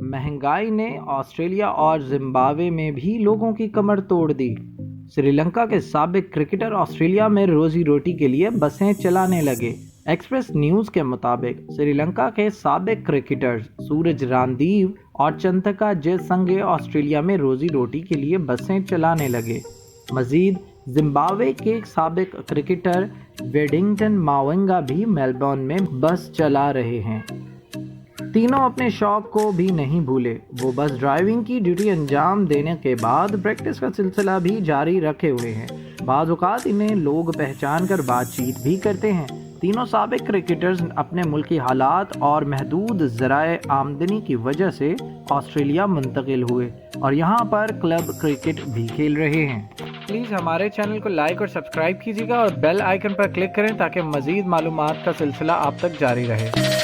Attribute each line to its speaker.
Speaker 1: महंगाई ने ऑस्ट्रेलिया और जिम्बाब्वे में भी लोगों की कमर तोड़ दी। श्रीलंका के साबिक क्रिकेटर ऑस्ट्रेलिया में रोजी रोटी के लिए बसें चलाने लगे। एक्सप्रेस न्यूज़ के मुताबिक श्रीलंका के साबिक क्रिकेटर्स सूरज रांदीव और चंतका जयसंघे ऑस्ट्रेलिया में रोजी रोटी के लिए बसें चलाने लगे। मजीद जिम्बाब्वे के साबिक क्रिकेटर वेडिंगटन मावंगा भी मेलबर्न में बस चला रहे हैं। तीनों अपने शौक को भी नहीं भूले। वो बस ड्राइविंग की ड्यूटी अंजाम देने के बाद प्रैक्टिस का सिलसिला भी जारी रखे हुए हैं। बाज़ औक़ात इन्हें लोग पहचान कर बातचीत भी करते हैं। तीनों साबिक क्रिकेटर्स अपने मुल्क की हालात और महदूद ज़राए आमदनी की वजह से ऑस्ट्रेलिया मुंतकिल हुए और यहाँ पर क्लब क्रिकेट भी खेल रहे हैं। प्लीज़ हमारे चैनल को लाइक और सब्सक्राइब कीजिएगा और बेल आइकन पर क्लिक करें ताकि मज़ीद मालूमात का सिलसिला आप तक जारी रहे।